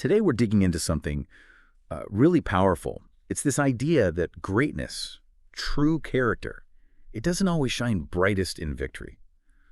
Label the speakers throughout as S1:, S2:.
S1: Today we're digging into something really powerful. It's this idea that greatness, true character, it doesn't always shine brightest in victory.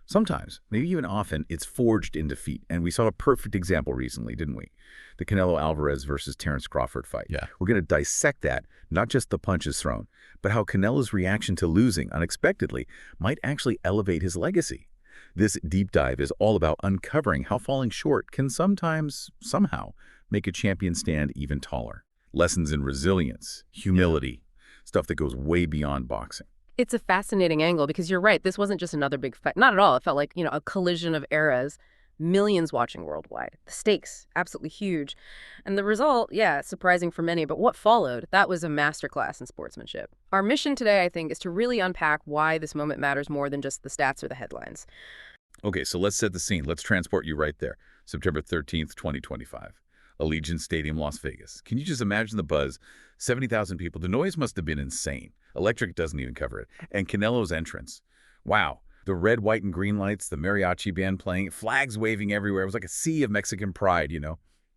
S1: Sometimes, maybe even often, it's forged in defeat. And we saw a perfect example recently, didn't we? The Canelo Alvarez versus Terence Crawford fight.
S2: Yeah.
S1: We're going to dissect that, not just the punches thrown, but how Canelo's reaction to losing unexpectedly might actually elevate his legacy. This deep dive is all about uncovering how falling short can sometimes, somehow, make a champion stand even taller. Lessons in resilience, humility, stuff that goes way beyond boxing.
S3: It's a fascinating angle because you're right. This wasn't just another big fight. Not at all. It felt like, a collision of eras, millions watching worldwide. The stakes, absolutely huge. And the result, yeah, surprising for many. But what followed, that was a masterclass in sportsmanship. Our mission today, I think, is to really unpack why this moment matters more than just the stats or the headlines.
S1: Okay, so let's set the scene. Let's transport you right there. September 13th, 2025. Allegiant Stadium, Las Vegas. Can you just imagine the buzz? 70,000 people. The noise must have been insane. Electric doesn't even cover it. And Canelo's entrance. Wow. The red, white, and green lights, the mariachi band playing, flags waving everywhere. It was like a sea of Mexican pride,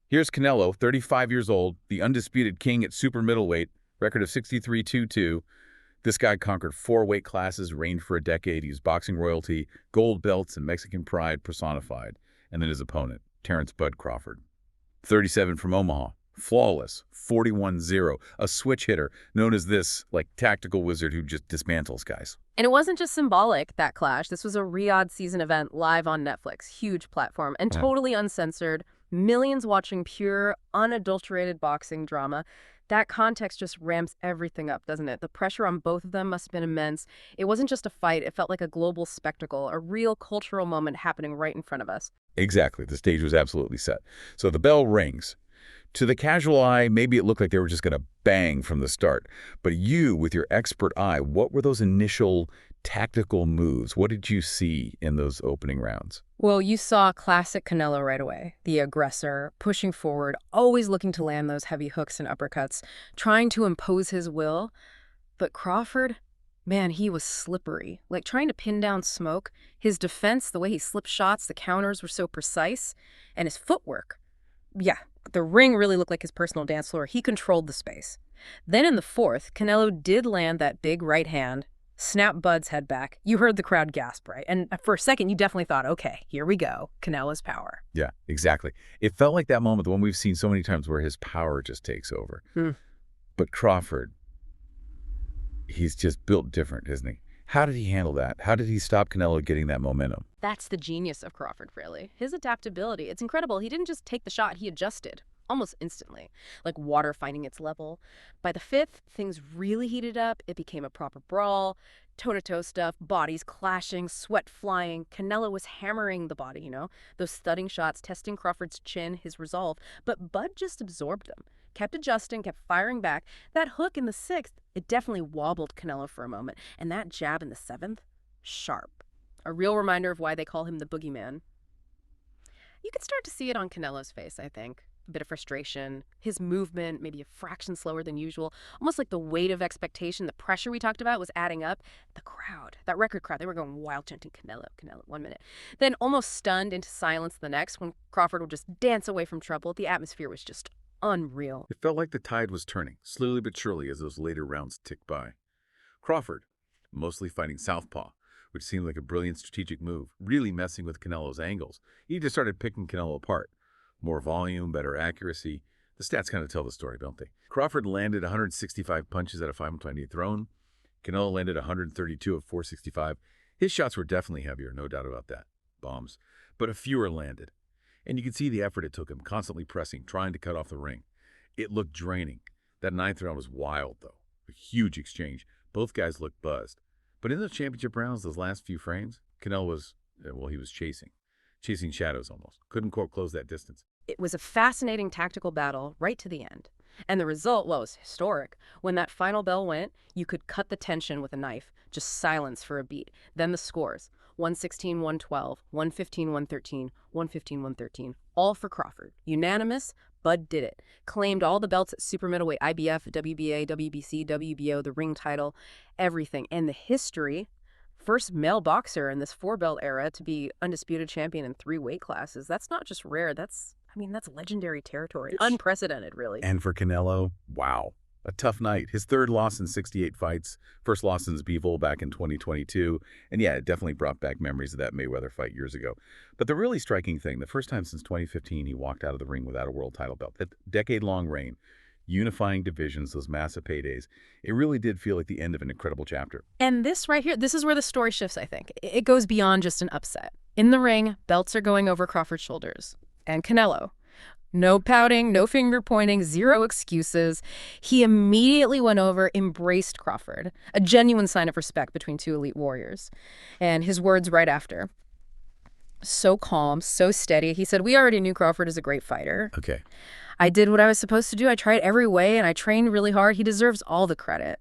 S1: Here's Canelo, 35 years old, the undisputed king at super middleweight, record of 63-2-2. This guy conquered 4 weight classes, reigned for a decade. He was boxing royalty, gold belts, and Mexican pride personified. And then his opponent, Terence "Bud" Crawford. 37 from Omaha, flawless, 41-0, a switch hitter, known as this, tactical wizard who just dismantles guys.
S3: And it wasn't just symbolic, that clash. This was a Riyadh season event live on Netflix, huge platform, and totally uncensored, millions watching pure, unadulterated boxing drama. That context just ramps everything up, doesn't it? The pressure on both of them must have been immense. It wasn't just a fight. It felt like a global spectacle, a real cultural moment happening right in front of us.
S1: Exactly. The stage was absolutely set. So the bell rings. To the casual eye, maybe it looked like they were just going to bang from the start. But you, with your expert eye, what were those initial tactical moves? What did you see in those opening rounds?
S3: Well, you saw classic Canelo right away. The aggressor, pushing forward, always looking to land those heavy hooks and uppercuts, trying to impose his will. But Crawford, man, he was slippery. Like trying to pin down smoke. His defense, the way he slipped shots, the counters were so precise. And his footwork. Yeah, the ring really looked like his personal dance floor. He controlled the space. Then in the fourth, Canelo did land that big right hand, snap Bud's head back. You heard the crowd gasp, right? And for a second, you definitely thought, okay, here we go. Canelo's power.
S1: Yeah, exactly. It felt like that moment, the one we've seen so many times where his power just takes over. But Crawford, he's just built different, isn't he? How did he handle that? How did he stop Canelo getting that momentum?
S3: That's the genius of Crawford, really. His adaptability. It's incredible. He didn't just take the shot, he adjusted. Almost instantly, like water finding its level. By the fifth, things really heated up. It became a proper brawl, toe-to-toe stuff, bodies clashing, sweat flying. Canelo was hammering the body, those thudding shots, testing Crawford's chin, his resolve. But Bud just absorbed them, kept adjusting, kept firing back. That hook in the sixth, it definitely wobbled Canelo for a moment. And that jab in the seventh, sharp. A real reminder of why they call him the boogeyman. You could start to see it on Canelo's face, I think. A bit of frustration, his movement maybe a fraction slower than usual, almost like the weight of expectation, the pressure we talked about was adding up. The crowd, that record crowd, they were going wild chanting Canelo, Canelo, 1 minute. Then almost stunned into silence the next when Crawford would just dance away from trouble. The atmosphere was just unreal.
S1: It felt like the tide was turning, slowly but surely as those later rounds ticked by. Crawford, mostly fighting southpaw, which seemed like a brilliant strategic move, really messing with Canelo's angles. He just started picking Canelo apart. More volume, better accuracy. The stats kind of tell the story, don't they? Crawford landed 165 punches at a 5-20 thrown. Canelo landed 132 of 465. His shots were definitely heavier, no doubt about that. Bombs. But a fewer landed. And you could see the effort it took him, constantly pressing, trying to cut off the ring. It looked draining. That 9th round was wild, though. A huge exchange. Both guys looked buzzed. But in those championship rounds, those last few frames, Canelo was, he was chasing shadows almost. Couldn't quote close that distance.
S3: It was a fascinating tactical battle right to the end. And the result was historic. When that final bell went, you could cut the tension with a knife, just silence for a beat. Then the scores, 116-112, 115-113, 115-113, all for Crawford. Unanimous, Bud did it. Claimed all the belts at super middleweight, IBF, WBA, WBC, WBO, the ring title, everything. And the history, first male boxer in this 4-belt era to be undisputed champion in 3 weight classes. That's not just rare, that's I mean, that's legendary territory.
S1: It's-
S3: Unprecedented, really.
S1: And for Canelo, wow. A tough night. His third loss in 68 fights. First loss since Bivol back in 2022. And yeah, it definitely brought back memories of that Mayweather fight years ago. But the really striking thing, the first time since 2015 he walked out of the ring without a world title belt. That decade-long reign, unifying divisions, those massive paydays. It really did feel like the end of an incredible chapter.
S3: And this right here, this is where the story shifts, I think. It goes beyond just an upset. In the ring, belts are going over Crawford's shoulders. And Canelo. No pouting, no finger pointing, zero excuses. He immediately went over, embraced Crawford, a genuine sign of respect between two elite warriors. And his words right after. So calm, so steady. He said, "We already knew Crawford is a great fighter.
S1: Okay.
S3: I did what I was supposed to do. I tried every way, and I trained really hard. He deserves all the credit."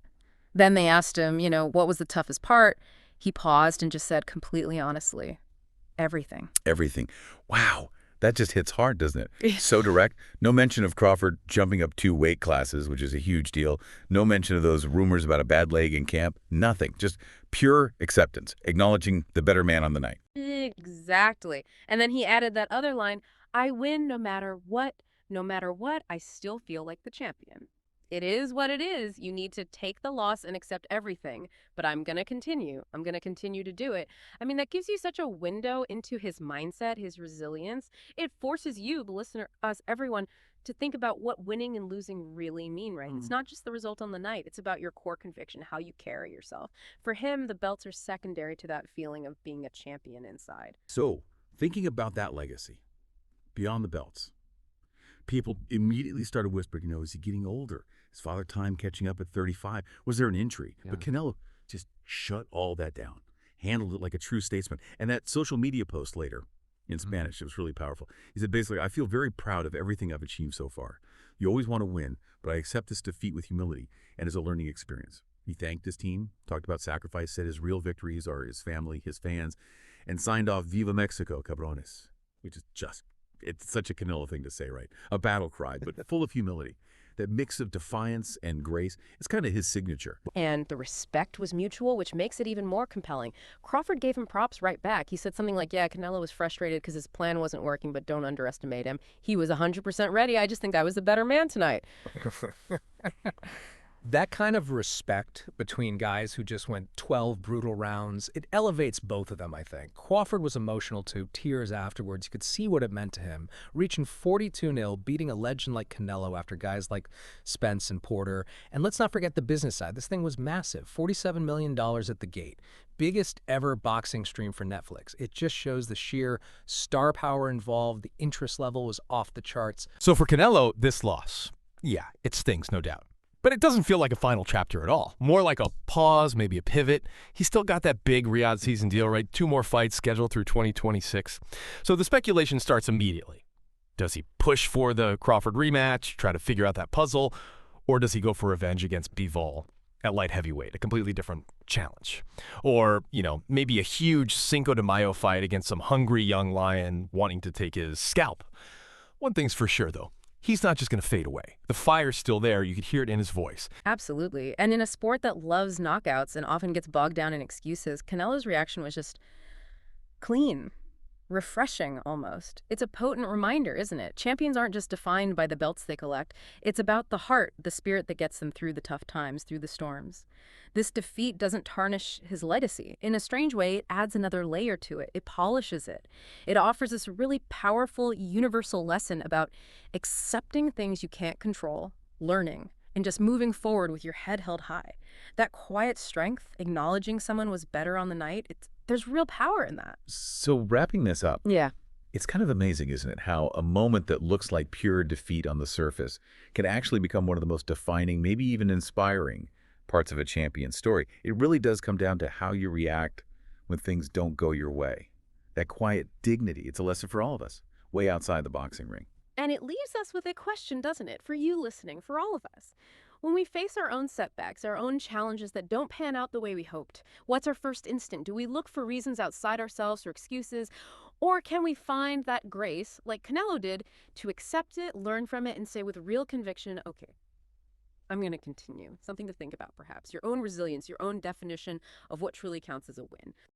S3: Then they asked him, what was the toughest part? He paused and just said completely honestly, everything.
S1: Everything. Wow. That just hits hard, doesn't it? So direct. No mention of Crawford jumping up 2 weight classes, which is a huge deal. No mention of those rumors about a bad leg in camp. Nothing. Just pure acceptance, acknowledging the better man on the night.
S3: Exactly. And then he added that other line, "I win no matter what. No matter what, I still feel like the champion. It is what it is. You need to take the loss and accept everything. But I'm going to continue. I'm going to continue to do it." I mean, that gives you such a window into his mindset, his resilience. It forces you, the listener, us, everyone, to think about what winning and losing really mean, right? It's not just the result on the night. It's about your core conviction, how you carry yourself. For him, the belts are secondary to that feeling of being a champion inside.
S1: So, thinking about that legacy, beyond the belts, people immediately started whispering, is he getting older? His father time catching up at 35. Was there an injury?
S2: Yeah.
S1: But Canelo just shut all that down, handled it like a true statesman. And that social media post later in Spanish, it was really powerful. He said, basically, "I feel very proud of everything I've achieved so far. You always want to win, but I accept this defeat with humility and as a learning experience." He thanked his team, talked about sacrifice, said his real victories are his family, his fans, and signed off "Viva Mexico, cabrones," which is just, it's such a Canelo thing to say, right? A battle cry, but full of humility. That mix of defiance and grace, it's kind of his signature.
S3: And the respect was mutual, which makes it even more compelling. Crawford gave him props right back. He said something like, "Yeah, Canelo was frustrated because his plan wasn't working, but don't underestimate him. He was 100% ready. I just think I was the better man tonight."
S2: That kind of respect between guys who just went 12 brutal rounds, it elevates both of them, I think. Crawford was emotional too, tears afterwards. You could see what it meant to him. Reaching 42-0, beating a legend like Canelo after guys like Spence and Porter. And let's not forget the business side. This thing was massive, $47 million at the gate. Biggest ever boxing stream for Netflix. It just shows the sheer star power involved. The interest level was off the charts.
S4: So for Canelo, this loss, yeah, it stings, no doubt. But it doesn't feel like a final chapter at all. More like a pause, maybe a pivot. He's still got that big Riyadh season deal, right? 2 more fights scheduled through 2026. So the speculation starts immediately. Does he push for the Crawford rematch, try to figure out that puzzle, or does he go for revenge against Bivol at light heavyweight, a completely different challenge? Or, maybe a huge Cinco de Mayo fight against some hungry young lion wanting to take his scalp. One thing's for sure, though. He's not just going to fade away. The fire's still there. You could hear it in his voice.
S3: Absolutely. And in a sport that loves knockouts and often gets bogged down in excuses, Canelo's reaction was just clean, refreshing almost. It's a potent reminder, isn't it? Champions aren't just defined by the belts they collect. It's about the heart, the spirit that gets them through the tough times, through the storms. This defeat doesn't tarnish his legacy. In a strange way, it adds another layer to it. It polishes it. It offers this really powerful, universal lesson about accepting things you can't control, learning, and just moving forward with your head held high. That quiet strength, acknowledging someone was better on the night, there's real power in that.
S1: So wrapping this up,
S3: Yeah.
S1: it's kind of amazing, isn't it, how a moment that looks like pure defeat on the surface can actually become one of the most defining, maybe even inspiring parts of a champion's story. It really does come down to how you react when things don't go your way. That quiet dignity, it's a lesson for all of us, way outside the boxing ring.
S3: And it leaves us with a question, doesn't it, for you listening, for all of us. When we face our own setbacks, our own challenges that don't pan out the way we hoped, what's our first instinct? Do we look for reasons outside ourselves or excuses? Or can we find that grace, like Canelo did, to accept it, learn from it, and say with real conviction, okay, I'm going to continue. Something to think about, perhaps. Your own resilience, your own definition of what truly counts as a win.